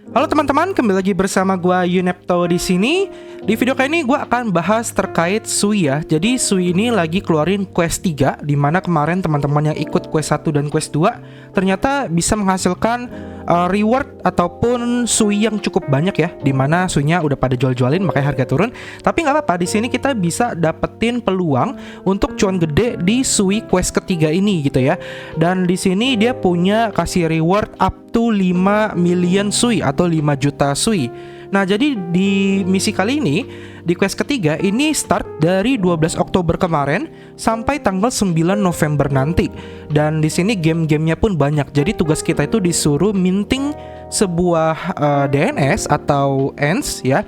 Halo teman-teman, kembali lagi bersama gua Yunepto di sini. Di video kali ini gua akan bahas terkait Sui ya. Jadi Sui ini lagi keluarin quest 3, di mana kemarin teman-teman yang ikut quest 1 dan quest 2 ternyata bisa menghasilkan reward ataupun Sui yang cukup banyak ya, di mana Suinya udah pada jual-jualin makanya harga turun. Tapi nggak apa-apa, di sini kita bisa dapetin peluang untuk cuan gede di Sui quest ketiga ini gitu ya. Dan di sini dia punya kasih reward up to 5 million Sui atau 5 juta Sui. Nah, jadi di misi kali ini, di quest ketiga ini start dari 12 Oktober kemarin sampai tanggal 9 November nanti. Dan di sini game-gamenya pun banyak. Jadi tugas kita itu disuruh minting sebuah DNS atau ENS ya.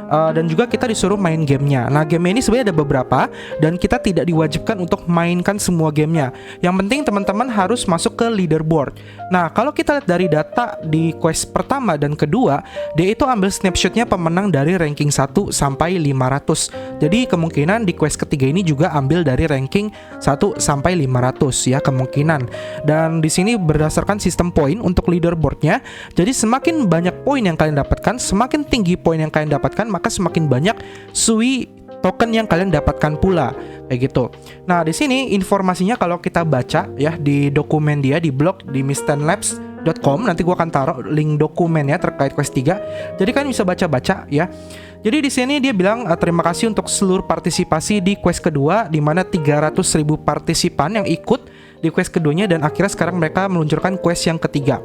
Dan juga kita disuruh main gamenya. Nah, game ini sebenarnya ada beberapa dan kita tidak diwajibkan untuk mainkan semua gamenya. Yang penting teman-teman harus masuk ke leaderboard. Nah, kalau kita lihat dari data di quest pertama dan kedua, dia itu ambil snapshotnya pemenang dari ranking 1 sampai 500. Jadi kemungkinan di quest ketiga ini juga ambil dari ranking 1 sampai 500 ya, kemungkinan. Dan di sini berdasarkan sistem poin untuk leaderboardnya. Jadi semakin banyak poin yang kalian dapatkan, semakin tinggi poin yang kalian dapatkan, maka semakin banyak Sui token yang kalian dapatkan pula, kayak gitu. Nah, di sini informasinya kalau kita baca ya di dokumen dia di blog di mistanlabs.com, nanti gua akan taruh link dokumennya terkait quest 3. Jadi kalian bisa baca-baca ya. Jadi di sini dia bilang terima kasih untuk seluruh partisipasi di quest kedua, di mana 300.000 partisipan yang ikut di quest keduanya, dan akhirnya sekarang mereka meluncurkan quest yang ketiga.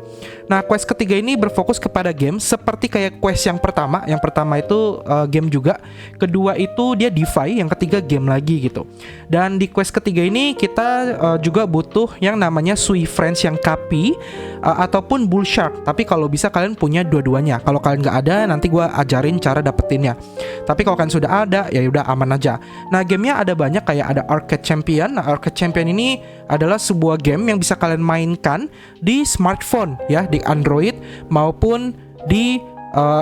Nah, quest ketiga ini berfokus kepada game seperti kayak quest yang pertama. Yang pertama itu game juga, kedua itu dia DeFi, yang ketiga game lagi gitu. Dan di quest ketiga ini kita juga butuh yang namanya Sui Friends yang Kapi ataupun Bull Shark. Tapi kalau bisa kalian punya dua-duanya. Kalau kalian nggak ada, nanti gue ajarin cara dapetinnya. Tapi kalau kalian sudah ada, ya udah aman aja. Nah, gamenya ada banyak, kayak ada Arcade Champion. Nah, Arcade Champion ini adalah sebuah game yang bisa kalian mainkan di smartphone ya, di Android maupun di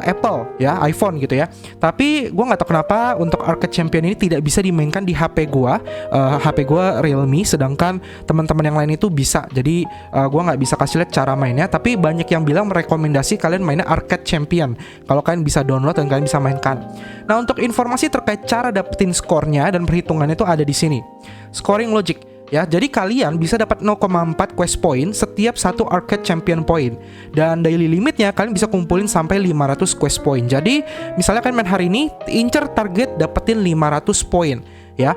Apple ya, iPhone gitu ya. Tapi gue nggak tahu kenapa untuk Arcade Champion ini tidak bisa dimainkan di HP gue. HP gue Realme, sedangkan teman-teman yang lain itu bisa. Jadi gue nggak bisa kasih lihat cara mainnya. Tapi banyak yang bilang merekomendasi kalian mainnya Arcade Champion kalau kalian bisa download dan kalian bisa mainkan. Nah, untuk informasi terkait cara dapetin skornya dan perhitungannya itu ada di sini. Scoring logic. Ya, jadi kalian bisa dapat 0,4 quest point setiap satu Arcade Champion point. Dan daily limitnya kalian bisa kumpulin sampai 500 quest point. Jadi misalnya kalian main hari ini, incer target dapetin 500 point ya.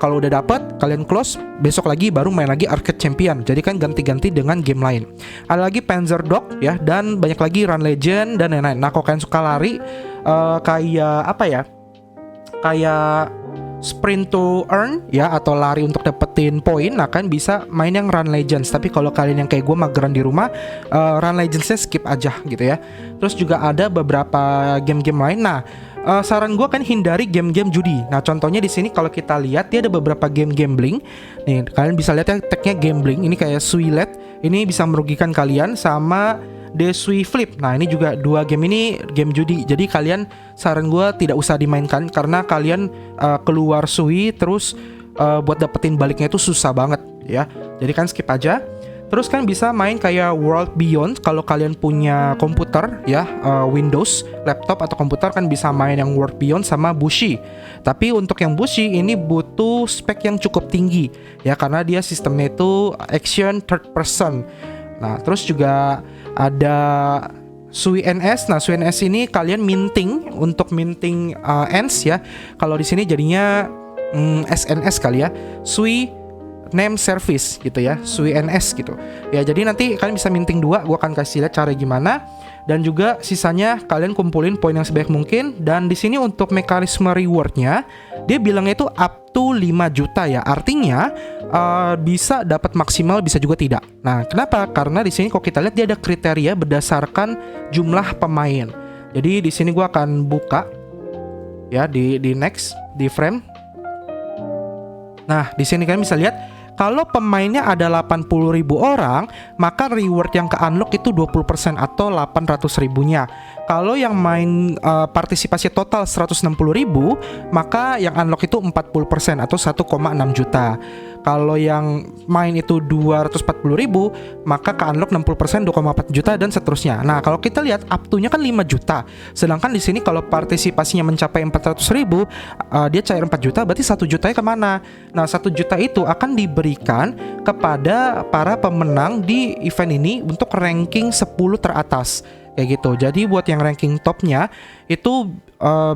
Kalau udah dapet, kalian close, besok lagi baru main lagi Arcade Champion. Jadi kan ganti-ganti dengan game lain. Ada lagi Panzer Dog ya, dan banyak lagi Run Legend dan lain-lain. Nah, kalau kalian suka lari kayak apa ya? Kayak sprint to earn ya, atau lari untuk dapetin poin, nah kan bisa main yang Run Legends. Tapi kalau kalian yang kayak gue mageran di rumah, Run Legendsnya skip aja gitu ya. Terus juga ada beberapa game-game lain. Nah, saran gue kan hindari game-game judi. Nah, contohnya di sini kalau kita lihat dia ada beberapa game gambling. Nih, kalian bisa lihat ya tagnya gambling. Ini kayak Suilet. Ini bisa merugikan kalian, sama The Sui Flip. Nah, ini juga dua game ini game judi. Jadi kalian, saran gue tidak usah dimainkan karena kalian keluar Sui terus buat dapetin baliknya itu susah banget ya. Jadi kan skip aja. Terus kan bisa main kayak World Beyond kalau kalian punya komputer ya, Windows, laptop atau komputer, kan bisa main yang World Beyond sama Bushi. Tapi untuk yang Bushi ini butuh spek yang cukup tinggi ya, karena dia sistemnya itu action third person. Nah, terus juga ada Sui NS. Nah, Sui NS ini kalian minting untuk minting ENS ya. Kalau di sini jadinya SNS kali ya. Sui Name Service gitu ya, Sui NS gitu. Ya, jadi nanti kalian bisa minting 2, gua akan kasih lihat cara gimana. Dan juga sisanya kalian kumpulin poin yang sebanyak mungkin. Dan di sini untuk mekanisme rewardnya, dia bilangnya itu up to 5 juta ya. Artinya bisa dapat maksimal, bisa juga tidak. Nah, kenapa? Karena di sini kalau kita lihat dia ada kriteria berdasarkan jumlah pemain. Jadi di sini gua akan buka ya di next, di frame. Nah, di sini kalian bisa lihat kalau pemainnya ada 80.000 orang, maka reward yang ke-unlock itu 20% atau 800.000-nya. Kalau yang main partisipasi total 160.000, maka yang unlock itu 40% atau 1,6 juta. Kalau yang main itu 240.000, maka ke unlock 60% 2,4 juta dan seterusnya. Nah, kalau kita lihat up to-nya kan 5 juta. Sedangkan di sini kalau partisipasinya mencapai 400.000, dia cair 4 juta, berarti 1 jutanya kemana? Nah, 1 juta itu akan diberikan kepada para pemenang di event ini untuk ranking 10 teratas. Kayak gitu. Jadi buat yang ranking topnya itu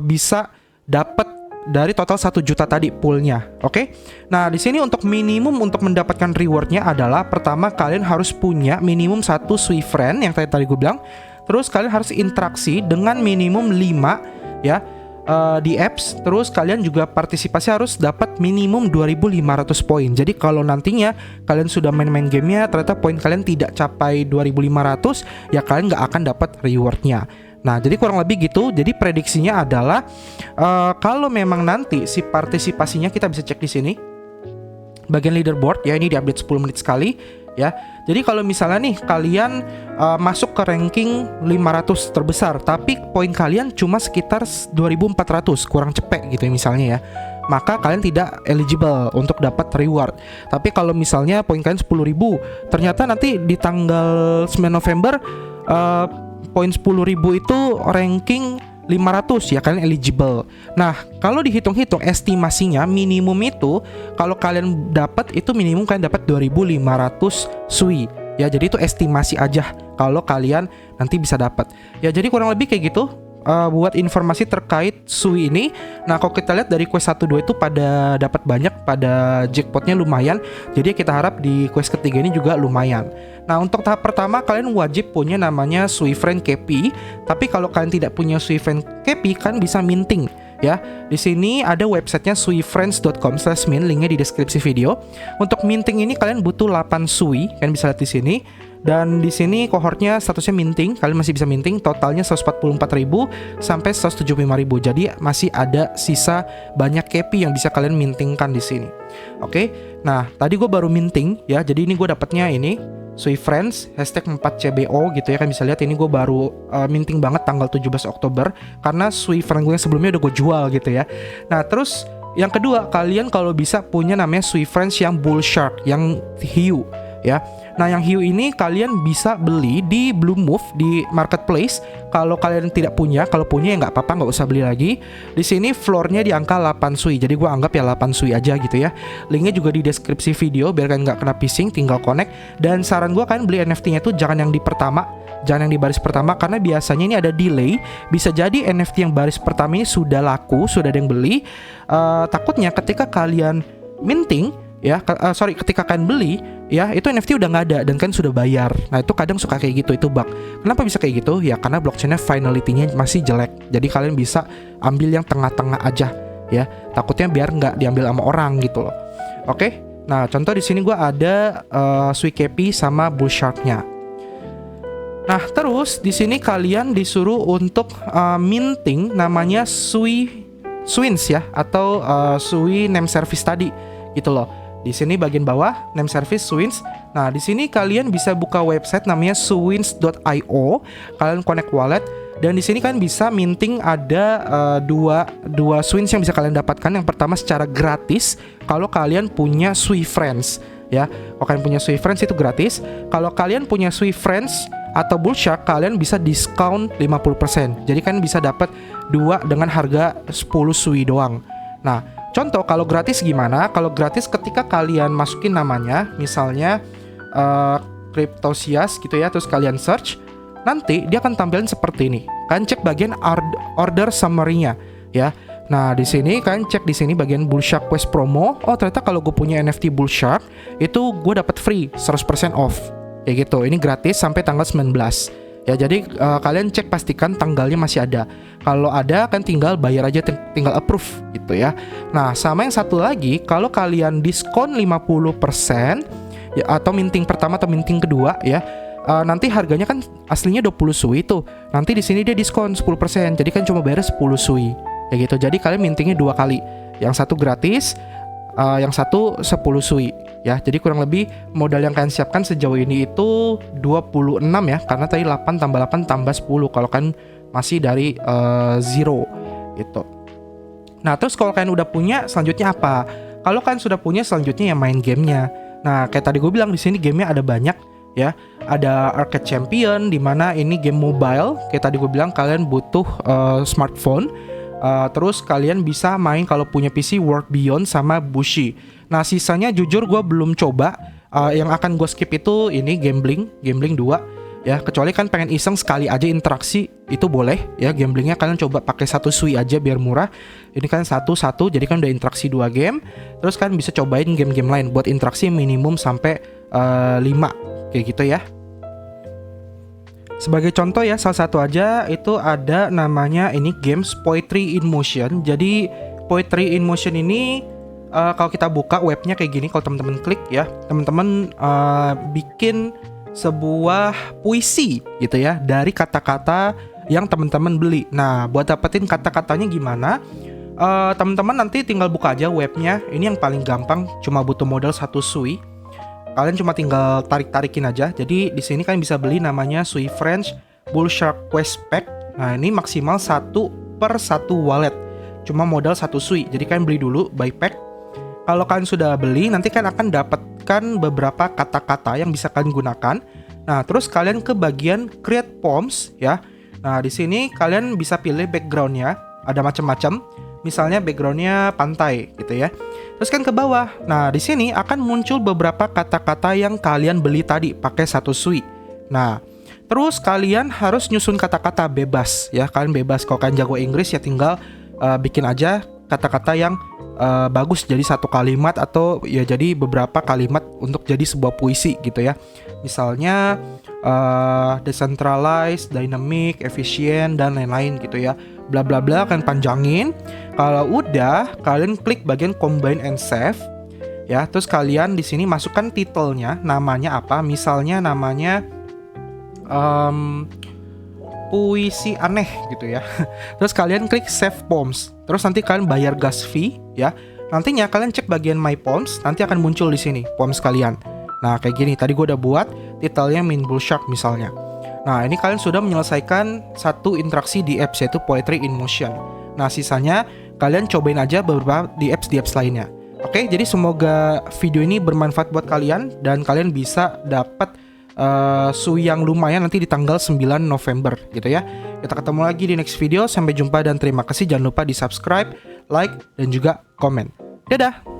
bisa dapat dari total 1 juta tadi poolnya. Oke. Nah, di sini untuk minimum untuk mendapatkan rewardnya adalah pertama kalian harus punya minimum 1 Sui friend yang tadi gue bilang. Terus kalian harus interaksi dengan minimum 5 ya di apps. Terus kalian juga partisipasi harus dapat minimum 2.500 poin. Jadi kalau nantinya kalian sudah main-main gamenya ternyata poin kalian tidak capai 2.500, ya kalian nggak akan dapat rewardnya. Nah, jadi kurang lebih gitu. Jadi prediksinya adalah kalau memang nanti si partisipasinya, kita bisa cek di sini bagian leaderboard ya, ini diupdate 10 menit sekali ya. Jadi kalau misalnya nih kalian masuk ke ranking 500 terbesar, tapi poin kalian cuma sekitar 2.400, kurang cepet gitu ya misalnya ya, maka kalian tidak eligible untuk dapat reward. Tapi kalau misalnya poin kalian 10.000, ternyata nanti di tanggal 9 November poin 10.000 itu ranking 500, ya kalian eligible. Nah, kalau dihitung-hitung estimasinya minimum itu kalau kalian dapat itu minimum kalian dapat 2.500 Sui. Ya, jadi itu estimasi aja kalau kalian nanti bisa dapat. Ya, jadi kurang lebih kayak gitu buat informasi terkait Sui ini. Nah, kalau kita lihat dari quest 1 2 itu pada dapat banyak, pada jackpotnya lumayan. Jadi kita harap di quest ketiga ini juga lumayan. Nah, untuk tahap pertama kalian wajib punya namanya Sui Friend KP. Tapi kalau kalian tidak punya Sui Friend KP, kan bisa minting ya. Di sini ada websitenya suifriends.com/mint, linknya di deskripsi video. Untuk minting ini kalian butuh 8 Sui, kalian bisa lihat di sini. Dan di sini kohortnya statusnya minting, kalian masih bisa minting, totalnya 144.000 sampai 175.000. Jadi masih ada sisa banyak KP yang bisa kalian mintingkan di sini. Oke. Nah, tadi gue baru minting ya. Jadi ini gue dapatnya ini Sui Friends hashtag 4CBO gitu ya, kan bisa lihat ini gue baru minting banget tanggal 17 Oktober karena Sui Friend gue yang sebelumnya udah gue jual gitu ya. Nah, terus yang kedua, kalian kalau bisa punya namanya Sui Friends yang Bull Shark, yang hiu ya. Nah, yang hiu ini kalian bisa beli di Blue Move di marketplace. Kalau kalian tidak punya, kalau punya ya nggak apa-apa, nggak usah beli lagi. Di sini floornya di angka 8 Sui, jadi gue anggap ya 8 Sui aja gitu ya. Linknya juga di deskripsi video biar kalian nggak kena phishing, tinggal connect. Dan saran gue kalian beli NFT-nya itu jangan yang di pertama, jangan yang di baris pertama, karena biasanya ini ada delay. Bisa jadi NFT yang baris pertama ini sudah laku, sudah ada yang beli. Takutnya ketika kalian minting ya, ketika kalian beli ya, itu NFT udah nggak ada dan kan sudah bayar. Nah, itu kadang suka kayak gitu, itu bug. Kenapa bisa kayak gitu? Ya karena blockchainnya finality-nya masih jelek. Jadi kalian bisa ambil yang tengah-tengah aja ya. Takutnya biar nggak diambil sama orang gitu loh. Oke. Nah, contoh di sini gue ada Sui KP sama Bull Shark-nya. Nah, terus di sini kalian disuruh untuk minting namanya Swins ya, atau Sui name service tadi gitu loh. Di sini bagian bawah name service Swins. Nah, di sini kalian bisa buka website namanya swins.io. Kalian connect wallet dan di sini kalian bisa minting ada dua Swins yang bisa kalian dapatkan. Yang pertama secara gratis kalau kalian punya Sui Friends ya. Kalau kalian punya Sui Friends itu gratis. Kalau kalian punya Sui Friends atau Bull Shark, kalian bisa diskon 50%. Jadi kalian bisa dapat 2 dengan harga 10 Sui doang. Nah, contoh kalau gratis gimana? Kalau gratis ketika kalian masukin namanya, misalnya Cryptosias gitu ya, terus kalian search, nanti dia akan tampilin seperti ini. Kalian cek bagian order summary-nya ya. Nah, di sini kalian cek di sini bagian Bull Shark Quest promo. Oh, ternyata kalau gue punya NFT Bull Shark itu gue dapat free 100% off. Kayak gitu. Ini gratis sampai tanggal 19. Ya, jadi kalian cek pastikan tanggalnya masih ada. Kalau ada kan tinggal bayar aja, tinggal approve gitu ya. Nah, sama yang satu lagi, kalau kalian diskon 50% ya, atau minting pertama atau minting kedua ya, nanti harganya kan aslinya 20 Sui tuh. Nanti di sini dia diskon 10%. Jadi kan cuma bayar 10 Sui. Ya gitu. Jadi kalian mintingnya 2 kali. Yang satu gratis, yang satu 10 Sui ya. Jadi kurang lebih modal yang kalian siapkan sejauh ini itu 26 ya, karena tadi 8 tambah 8 tambah 10 kalau kan masih dari zero gitu. Nah, terus kalau kalian udah punya, selanjutnya apa? Kalau kalian sudah punya, selanjutnya ya main gamenya. Nah, kayak tadi gue bilang di sini gamenya ada banyak ya. Ada Arcade Champion, dimana ini game mobile. Kayak tadi gue bilang kalian butuh smartphone. Terus kalian bisa main kalau punya PC World Beyond sama Bushi. Nah, sisanya jujur gue belum coba. Yang akan gue skip itu ini Gambling 2 ya, kecuali kan pengen iseng sekali aja interaksi, itu boleh ya. Gamblingnya kalian coba pakai 1 Sui aja biar murah. Ini kan satu jadi kan udah interaksi 2 game. Terus kan bisa cobain game-game lain buat interaksi minimum sampai 5 kayak gitu ya. Sebagai contoh ya, salah satu aja itu ada namanya ini games Poetry in Motion. Jadi Poetry in Motion ini kalau kita buka webnya kayak gini, kalau teman-teman klik ya, teman-teman bikin sebuah puisi gitu ya dari kata-kata yang teman-teman beli. Nah, buat dapetin kata-katanya gimana? Teman-teman nanti tinggal buka aja webnya. Ini yang paling gampang, cuma butuh modal 1 Sui. Kalian cuma tinggal tarik-tarikin aja. Jadi di sini kalian bisa beli namanya Sui French Bull Shark Quest Pack. Nah, ini maksimal 1/1 wallet. Cuma modal 1 Sui. Jadi kalian beli dulu buy pack. Kalau kalian sudah beli, nanti kalian akan dapatkan beberapa kata-kata yang bisa kalian gunakan. Nah, terus kalian ke bagian create poems ya. Nah, di sini kalian bisa pilih backgroundnya, ada macam-macam. Misalnya backgroundnya pantai gitu ya. Terus kan ke bawah. Nah, di sini akan muncul beberapa kata-kata yang kalian beli tadi pakai 1 Sui. Nah, terus kalian harus nyusun kata-kata bebas ya. Kalian bebas, kalau kalian jago Inggris ya tinggal bikin aja kata-kata yang bagus jadi 1 kalimat atau ya jadi beberapa kalimat untuk jadi sebuah puisi gitu ya. Misalnya decentralized, dynamic, efficient dan lain-lain gitu ya. Bla bla bla akan panjangin. Kalau udah, kalian klik bagian combine and save ya. Terus kalian di sini masukkan titelnya, namanya apa? Misalnya namanya puisi aneh gitu ya. Terus kalian klik save poems. Terus nanti kalian bayar gas fee ya. Nantinya kalian cek bagian my poems, nanti akan muncul di sini poems kalian. Nah, kayak gini. Tadi gue udah buat titelnya Mean Bull Shark misalnya. Nah, ini kalian sudah menyelesaikan 1 interaksi di apps yaitu Poetry in Motion. Nah, sisanya kalian cobain aja beberapa di apps lainnya. Oke, jadi semoga video ini bermanfaat buat kalian dan kalian bisa dapat Sui yang lumayan nanti di tanggal 9 November gitu ya. Kita ketemu lagi di next video. Sampai jumpa dan terima kasih. Jangan lupa di subscribe, like, dan juga komen. Dadah!